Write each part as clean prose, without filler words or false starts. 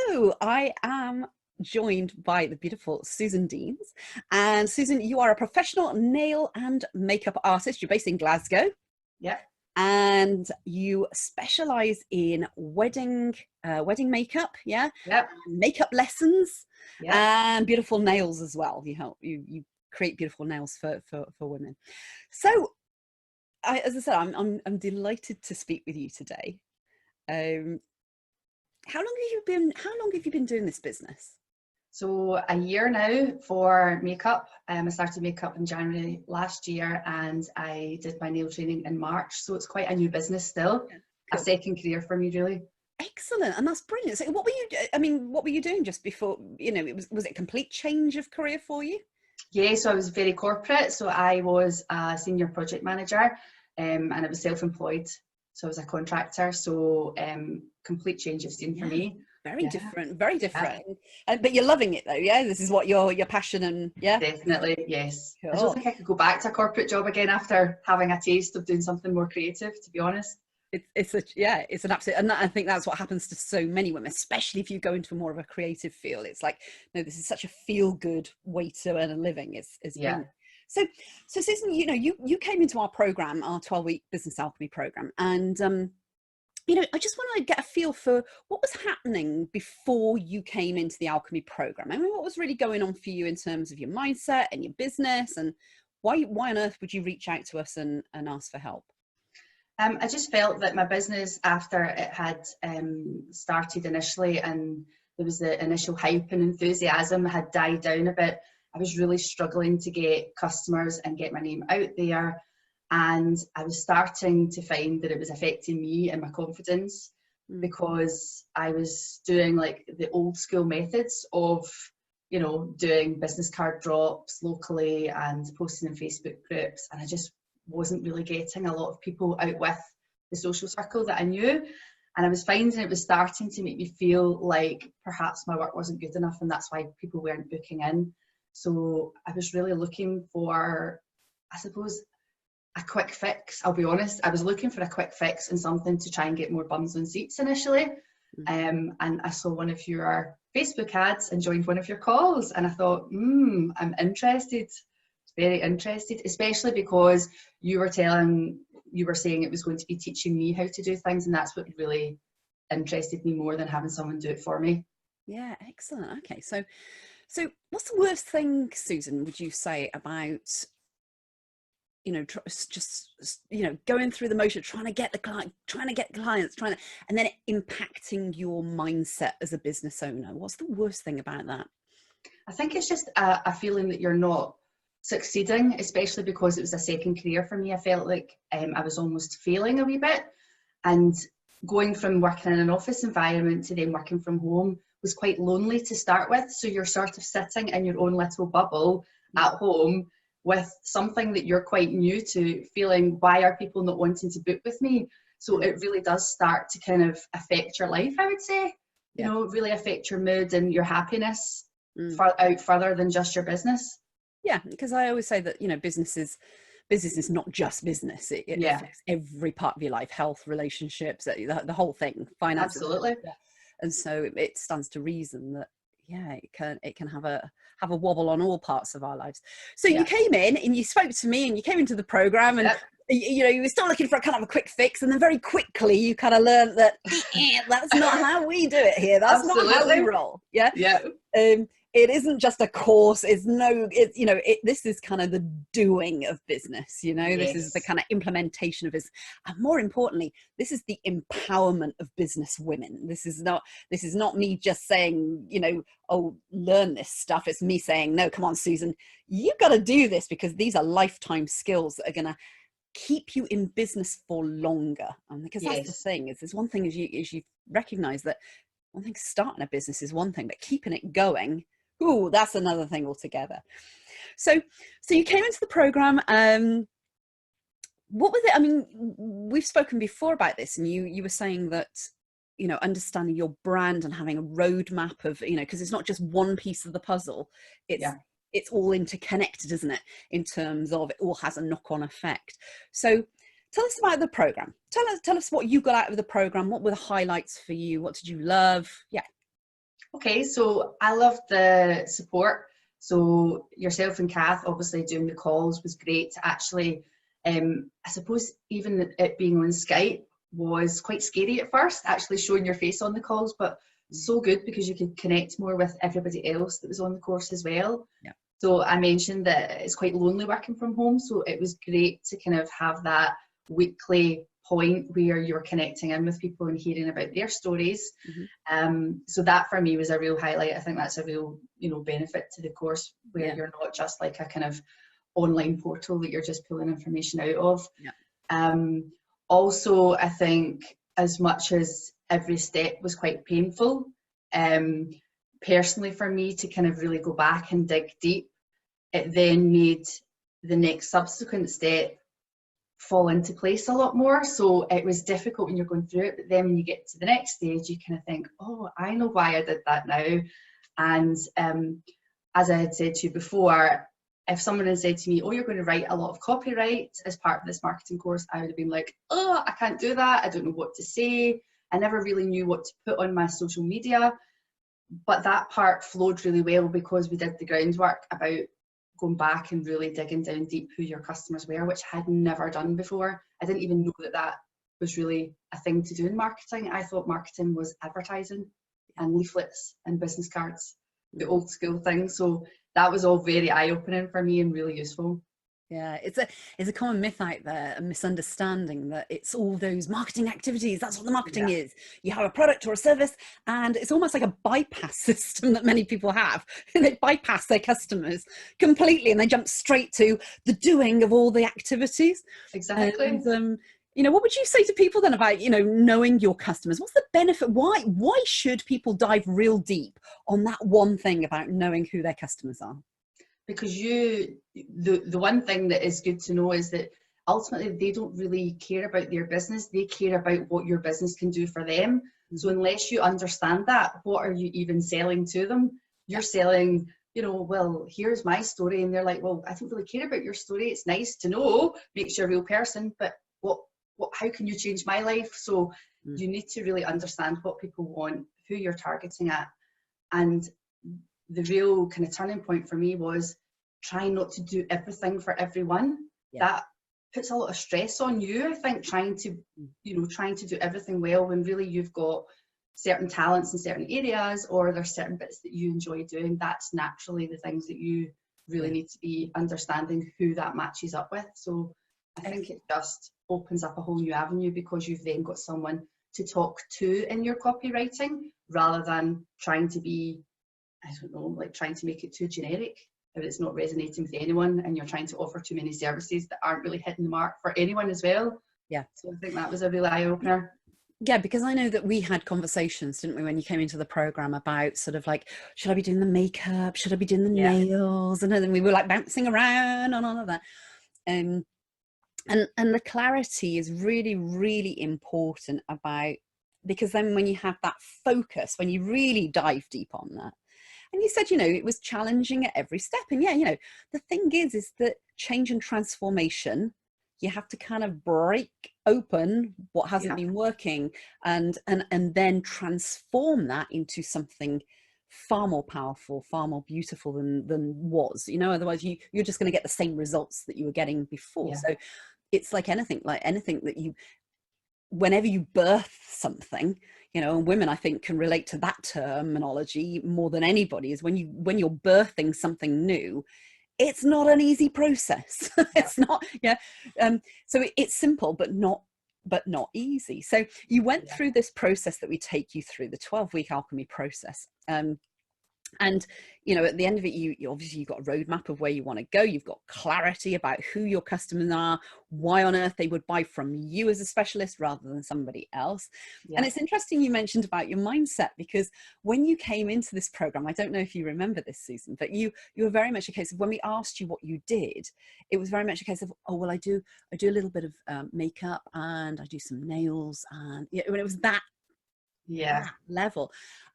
So I am joined by the beautiful Susan Deans. And Susan, you are a professional nail and makeup artist. You're based in Glasgow. Yeah. And you specialize in wedding makeup, yeah? Yep. Makeup lessons, Yep. and beautiful nails as well. You create beautiful nails for women. So as I said, I'm delighted to speak with you today. How long have you been doing this business? So a year now for makeup. I started makeup in January last year and I did my nail training in March. So it's quite a new business still. Yeah, A cool. second career for me, really. Excellent. And that's brilliant. So what were you doing just before, was it a complete change of career for you? Yeah, so I was very corporate. So I was a senior project manager and I was self-employed. So I was a contractor. So complete change of scene for me. Very Yeah. different, very Yeah. different. But you're loving it though, yeah? This is what your passion and yeah? Definitely, yes. Cool. I don't think I could go back to a corporate job again after having a taste of doing something more creative, to be honest. It's an absolute, and I think that's what happens to so many women, especially if you go into more of a creative field. It's like, no, this is such a feel-good way to earn a living. It's Yeah. So Susan, you came into our program, our 12-week Business Alchemy program, and I just want to get a feel for what was happening before you came into the Alchemy program. I mean, what was really going on for you in terms of your mindset and your business, and why on earth would you reach out to us and ask for help? I just felt that my business, after it had started initially and there was the initial hype and enthusiasm had died down a bit, I was really struggling to get customers and get my name out there. And I was starting to find that it was affecting me and my confidence because I was doing like the old school methods of, doing business card drops locally and posting in Facebook groups. And I just wasn't really getting a lot of people out with the social circle that I knew. And I was finding it was starting to make me feel like perhaps my work wasn't good enough and that's why people weren't booking in. So I was really looking for, I suppose, a quick fix. I'll be honest, I was looking for a quick fix and something to try and get more bums on seats initially. And I saw one of your Facebook ads and joined one of your calls and I thought, I'm interested. Very interested, especially because you were saying it was going to be teaching me how to do things, and that's what really interested me more than having someone do it for me. Yeah, excellent. Okay, so what's the worst thing, Susan, would you say about going through the motion, trying to get clients, and then impacting your mindset as a business owner? What's the worst thing about that? I think it's just a feeling that you're not succeeding, especially because it was a second career for me. I felt like I was almost failing a wee bit, and going from working in an office environment to then working from home was quite lonely to start with. So you're sort of sitting in your own little bubble at home with something that you're quite new to, feeling, why are people not wanting to book with me? So it really does start to kind of affect your life, I would say. Really affect your mood and your happiness out further than just your business. Yeah, because I always say that, business is not just business. It affects every part of your life, health, relationships, the whole thing, finances. Absolutely. And so it stands to reason that, it can have a wobble on all parts of our lives. So you came in and you spoke to me and you came into the program and you were still looking for a kind of a quick fix, and then very quickly you kind of learned that that's not how we do it here. That's not how we roll. Yeah. It isn't just a course. This is kind of the doing of business. This is the kind of implementation of business, and more importantly, this is the empowerment of business women. This is not me just saying, oh, learn this stuff. It's me saying, no, come on, Susan, you've got to do this, because these are lifetime skills that are going to keep you in business for longer. And because that's the thing, is there's one thing is you recognize that one thing, starting a business is one thing, but keeping it going, ooh, that's another thing altogether. So you came into the program. What was it? I mean, we've spoken before about this, and you were saying that, understanding your brand and having a roadmap of, because it's not just one piece of the puzzle. It's all interconnected, isn't it? In terms of it all has a knock-on effect. So tell us about the program. Tell us what you got out of the program. What were the highlights for you? What did you love? Yeah. Okay, so I love the support. So yourself and Kath obviously doing the calls was great to actually, I suppose even it being on Skype was quite scary at first, actually showing your face on the calls, but so good because you could connect more with everybody else that was on the course as well. Yeah. So I mentioned that it's quite lonely working from home, so it was great to kind of have that weekly point where you're connecting in with people and hearing about their stories. So that for me was a real highlight. I think that's a real, benefit to the course, where you're not just like a kind of online portal that you're just pulling information out of. Also, I think as much as every step was quite painful, personally for me to kind of really go back and dig deep, it then made the next subsequent step fall into place a lot more. So it was difficult when you're going through it, but then when you get to the next stage, you kind of think, oh, I know why I did that now. And as I had said to you before, if someone had said to me, oh, you're going to write a lot of copyright as part of this marketing course, I would have been like, oh, I can't do that. I don't know what to say. I never really knew what to put on my social media. But that part flowed really well because we did the groundwork about going back and really digging down deep who your customers were, which I had never done before. I didn't even know that that was really a thing to do in marketing. I thought marketing was advertising and leaflets and business cards, the old school thing. So that was all very eye-opening for me and really useful. Yeah, it's a common myth out there, a misunderstanding that it's all those marketing activities. That's what the marketing is. You have a product or a service, and it's almost like a bypass system that many people have. They bypass their customers completely, and they jump straight to the doing of all the activities. Exactly. And, what would you say to people then about, knowing your customers? What's the benefit? Why should people dive real deep on that one thing about knowing who their customers are? Because the one thing that is good to know is that ultimately they don't really care about their business, they care about what your business can do for them. So unless you understand that, what are you even selling to them? You're selling, well, here's my story, and they're like, well, I don't really care about your story. It's nice to know, makes you a real person, but how can you change my life? So you need to really understand what people want, who you're targeting at. And the real kind of turning point for me was trying not to do everything for everyone. That puts a lot of stress on you, I think, trying to do everything well when really you've got certain talents in certain areas, or there's certain bits that you enjoy doing. That's naturally the things that you really need to be understanding who that matches up with. So I think it just opens up a whole new avenue, because you've then got someone to talk to in your copywriting, rather than trying to be, I don't know, like trying to make it too generic, if it's not resonating with anyone, and you're trying to offer too many services that aren't really hitting the mark for anyone as well. So I think that was a real eye-opener. Yeah, because I know that we had conversations, didn't we, when you came into the program, about sort of like, should I be doing the makeup? Should I be doing the nails? And then we were like bouncing around on all of that. And the clarity is really, really important about, because then when you have that focus, when you really dive deep on that, and you said, it was challenging at every step. And the thing is that change and transformation, you have to kind of break open what hasn't been working and then transform that into something far more powerful, far more beautiful than was, otherwise you're just going to get the same results that you were getting before. So it's like anything that you, whenever you birth something, and women I think can relate to that terminology more than anybody, is when you're birthing something new, it's not an easy process. It's not, so it's simple but not easy. So you went through this process that we take you through, the 12-week alchemy process. And at the end of it, you obviously, you've got a roadmap of where you want to go. You've got clarity about who your customers are, why on earth they would buy from you as a specialist rather than somebody else. And it's interesting you mentioned about your mindset, because when you came into this program, I don't know if you remember this, Susan, but you were very much a case of, when we asked you what you did, it was very much a case of, oh, well, I do a little bit of makeup, and I do some nails, and when it was that level.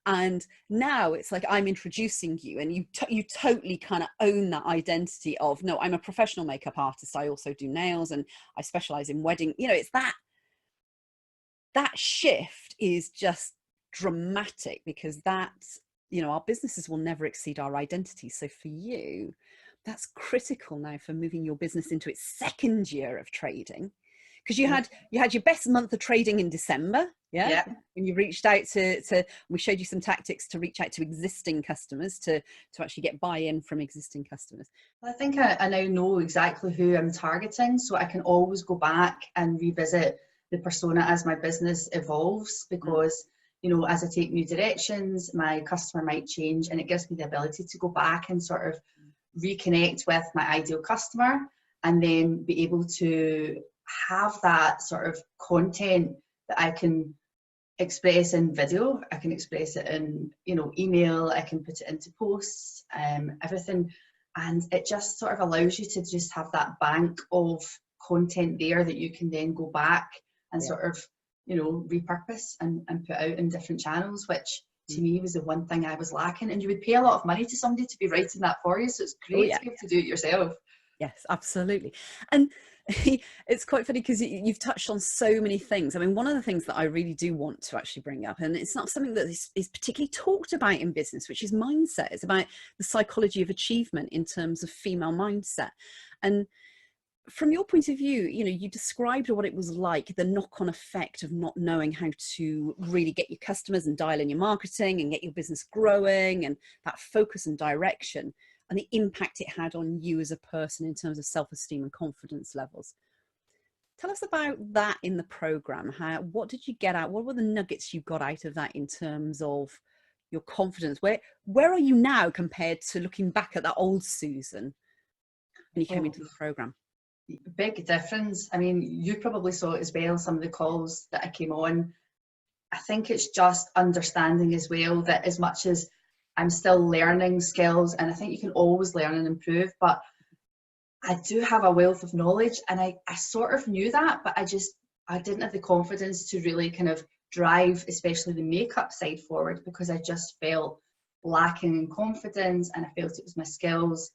And now it's like, I'm introducing you, and you totally kind of own that identity of, no, I'm a professional makeup artist, I also do nails, and I specialize in wedding. It's that shift is just dramatic, because that's you know, our businesses will never exceed our identity. So for you, that's critical now for moving your business into its second year of trading, because you had your best month of trading in December, Yeah. when you reached out to we showed you some tactics to reach out to existing customers to actually get buy-in from existing customers. I think I now know exactly who I'm targeting, so I can always go back and revisit the persona as my business evolves, because you know, as I take new directions, my customer might change, and it gives me the ability to go back and sort of reconnect with my ideal customer, and then be able to have that sort of content that I can express in video, I can express it in, you know, email, I can put it into posts, everything, and it just sort of allows you to just have that bank of content there that you can then go back and sort of, you know, repurpose and put out in different channels, which to me was the one thing I was lacking. And you would pay a lot of money to somebody to be writing that for you, so it's great to be able to do it yourself. Yes, absolutely. And it's quite funny because you've touched on so many things. I mean, one of the things that I really do want to actually bring up, and it's not something that is particularly talked about in business, which is mindset. It's about the psychology of achievement in terms of female mindset. And from your point of view, you know, you described what it was like, the knock-on effect of not knowing how to really get your customers and dial in your marketing and get your business growing, and that focus and direction, and the impact it had on you as a person in terms of self-esteem and confidence levels. Tell us about that in the program. What did you get out? What were the nuggets you got out of that in terms of your confidence? Where are you now compared to looking back at that old Susan when you came into the program? Big difference. I mean, you probably saw it as well, some of the calls that I came on. I think it's just understanding as well that as much as I'm still learning skills, and I think you can always learn and improve, but I do have a wealth of knowledge, and I sort of knew that, but I didn't have the confidence to really kind of drive, especially the makeup side forward, because I just felt lacking in confidence, and I felt it was my skills.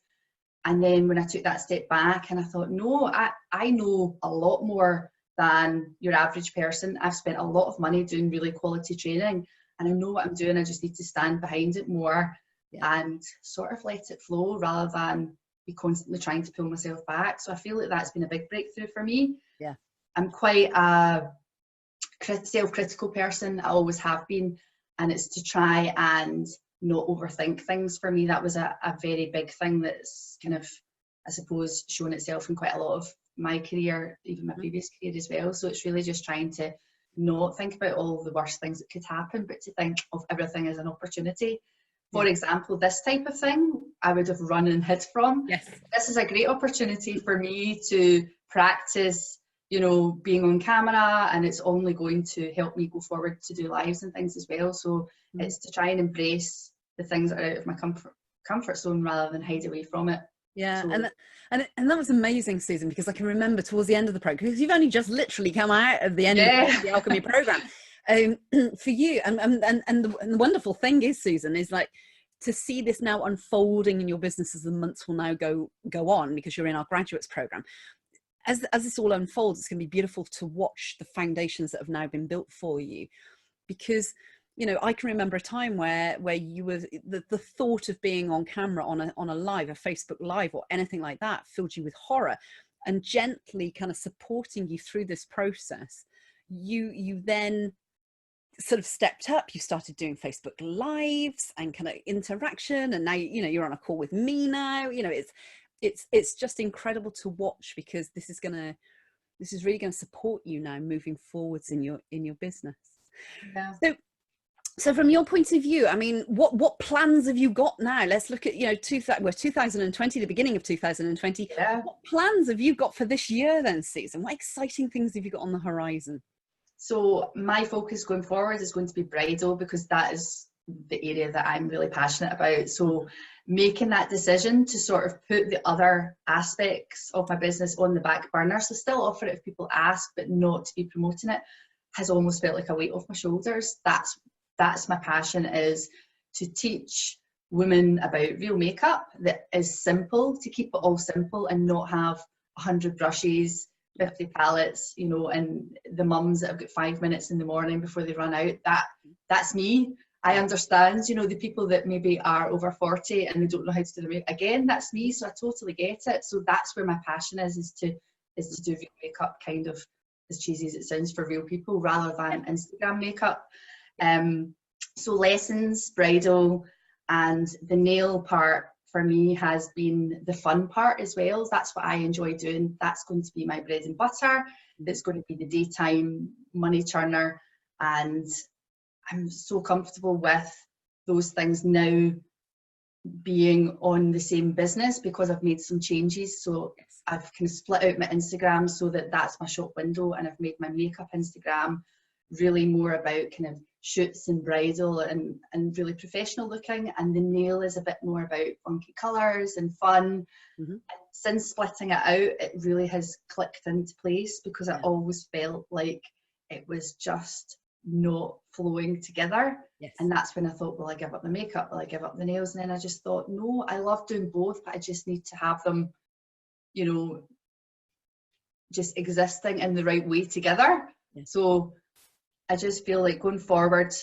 And then when I took that step back and I thought, no, I know a lot more than your average person. I've spent a lot of money doing really quality training, and I know what I'm doing. I just need to stand behind it more and sort of let it flow rather than be constantly trying to pull myself back. So I feel like that's been a big breakthrough for me. Yeah. I'm quite a self-critical person. I always have been, and it's to try and not overthink things. For me, that was a very big thing that's kind of, I suppose, shown itself in quite a lot of my career, even my previous career as well. So it's really just trying to not think about all the worst things that could happen, but to think of everything as an opportunity. For example, this type of thing, I would have run and hid from. Yes. This is a great opportunity for me to practice, you know, being on camera, and it's only going to help me go forward to do lives and things as well. So it's to try and embrace the things that are out of my comfort zone rather than hide away from it. Yeah, so, and that was amazing, Susan, because I can remember towards the end of the program, because you've only just literally come out of the end of the Alchemy Program, for you, and the wonderful thing is, Susan, is like to see this now unfolding in your business as the months will now go on, because you're in our graduates program. As this all unfolds, it's going to be beautiful to watch the foundations that have now been built for you, because you know, I can remember a time where you were, the thought of being on camera on a live, a Facebook Live or anything like that filled you with horror, and gently kind of supporting you through this process, you then sort of stepped up. You started doing Facebook Lives and kind of interaction, and now, you know, you're on a call with me now. You know, it's just incredible to watch, because this is really going to support you now moving forwards in your business. Yeah. So from your point of view, I mean, what plans have you got now? Let's look at, you know, 2020, the beginning of 2020. Yeah. What plans have you got for this year then, Susan? What exciting things have you got on the horizon? So my focus going forward is going to be bridal, because that is the area that I'm really passionate about. So making that decision to sort of put the other aspects of my business on the back burner, so still offer it if people ask, but not to be promoting it, has almost felt like a weight off my shoulders. That's my passion, is to teach women about real makeup that is simple, to keep it all simple and not have 100 brushes, 50 palettes, you know, and the mums that have got 5 minutes in the morning before they run out. That's me. I understand, you know, the people that maybe are over 40 and they don't know how to do the makeup. Again, that's me, so I totally get it. So that's where my passion is to do real makeup, kind of as cheesy as it sounds, for real people rather than Instagram makeup. So lessons, bridal, and the nail part for me has been the fun part as well. That's what I enjoy doing. That's going to be my bread and butter. It's going to be the daytime money churner, and I'm so comfortable with those things now being on the same business because I've made some changes. So I've kind of split out my Instagram so that that's my shop window, and I've made my makeup Instagram really more about kind of shoots and bridal and really professional looking, and the nail is a bit more about funky colours and fun. And since splitting it out, it really has clicked into place, because I always felt like it was just not flowing together. And that's when I thought, will I give up the makeup, will I give up the nails? And then I just thought, no, I love doing both, but I just need to have them, you know, just existing in the right way together. So I just feel like going forward,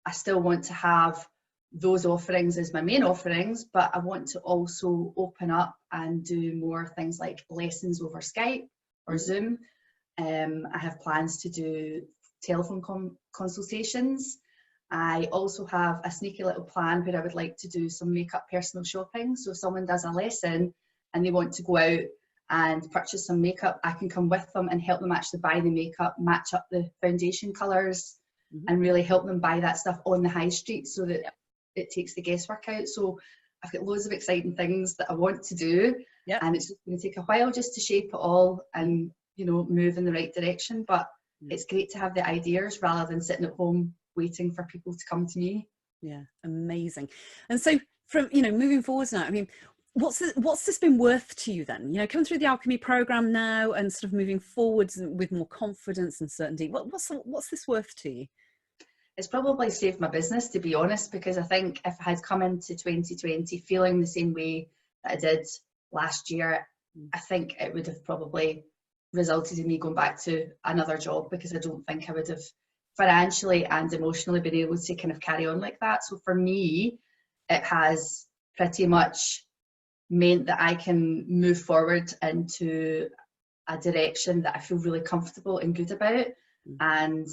I still want to have those offerings as my main offerings, but I want to also open up and do more things like lessons over Skype or Zoom. I have plans to do telephone consultations. I also have a sneaky little plan where I would like to do some makeup personal shopping. So if someone does a lesson and they want to go out and purchase some makeup, I can come with them and help them actually buy the makeup, match up the foundation colours, and really help them buy that stuff on the high street so that it takes the guesswork out. So I've got loads of exciting things that I want to do, and it's just going to take a while just to shape it all and, you know, move in the right direction. But it's great to have the ideas rather than sitting at home waiting for people to come to me. Yeah, amazing. And so from, you know, moving forwards now, I mean, what's this been worth to you then? You know, coming through the alchemy program now and sort of moving forwards with more confidence and certainty, what's this worth to you? It's probably saved my business, to be honest, because I think if I had come into 2020 feeling the same way that I did last year, I think it would have probably resulted in me going back to another job, because I don't think I would have financially and emotionally been able to kind of carry on like that. So for me, it has pretty much meant that I can move forward into a direction that I feel really comfortable and good about, and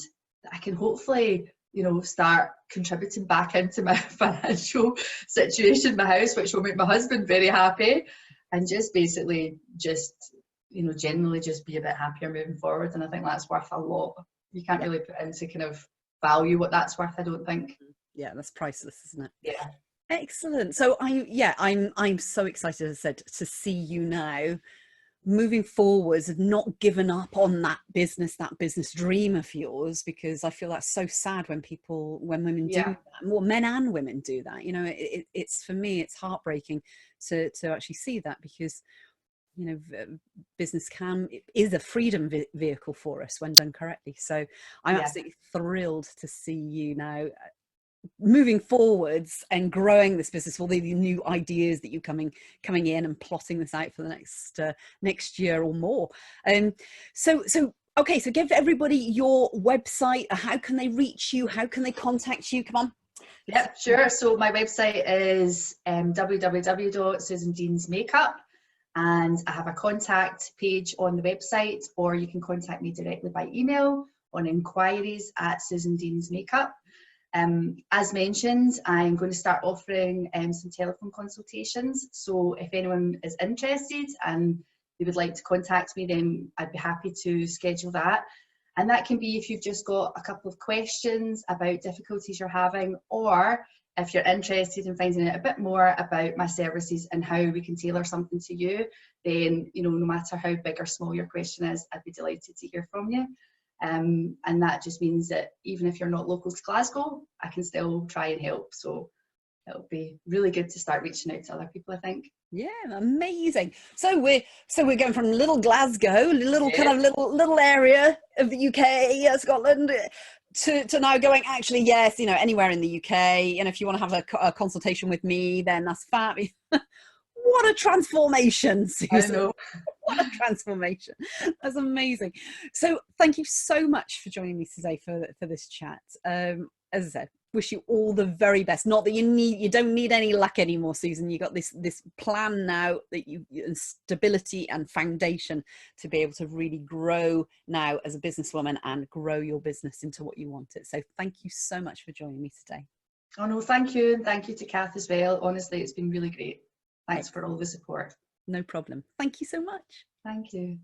I can hopefully, you know, start contributing back into my financial situation, my house, which will make my husband very happy, and just basically just, you know, generally just be a bit happier moving forward. And I think that's worth a lot. You can't really put into kind of value what that's worth, I don't think. Yeah, that's priceless, isn't it? Yeah. Excellent. So I'm so excited, as I said, to see you now moving forwards, and not given up on that business dream of yours, because I feel that's so sad when women do that. Well, men and women do that. You know, it's, for me, it's heartbreaking to actually see that, because, you know, business is a freedom vehicle for us when done correctly. So I'm absolutely thrilled to see you now moving forwards and growing this business, all the new ideas that you coming in and plotting this out for the next year or more. So give everybody your website. How can they reach you? How can they contact you? Come on. Yep, sure. So my website is www.susandeansmakeup, and I have a contact page on the website, or you can contact me directly by email on inquiries@susandeansmakeup. As mentioned, I'm going to start offering some telephone consultations. So if anyone is interested and they would like to contact me, then I'd be happy to schedule that. And that can be if you've just got a couple of questions about difficulties you're having, or if you're interested in finding out a bit more about my services and how we can tailor something to you, then, you know, no matter how big or small your question is, I'd be delighted to hear from you. And that just means that even if you're not local to Glasgow, I can still try and help. So it'll be really good to start reaching out to other people, I think. Yeah, amazing. So we're going from little Glasgow, little area of the UK, Scotland, to now going, actually, yes, you know, anywhere in the UK. And if you want to have a consultation with me, then that's fab. What a transformation, Susan. I know. What a transformation. That's amazing. So thank you so much for joining me today for this chat. As I said, wish you all the very best. Not that you don't need any luck anymore, Susan. You got this plan now that and stability and foundation to be able to really grow now as a businesswoman and grow your business into what you want it. So thank you so much for joining me today. Oh no, thank you, and thank you to Kath as well. Honestly, it's been really great. Thanks for all the support. No problem. Thank you so much. Thank you.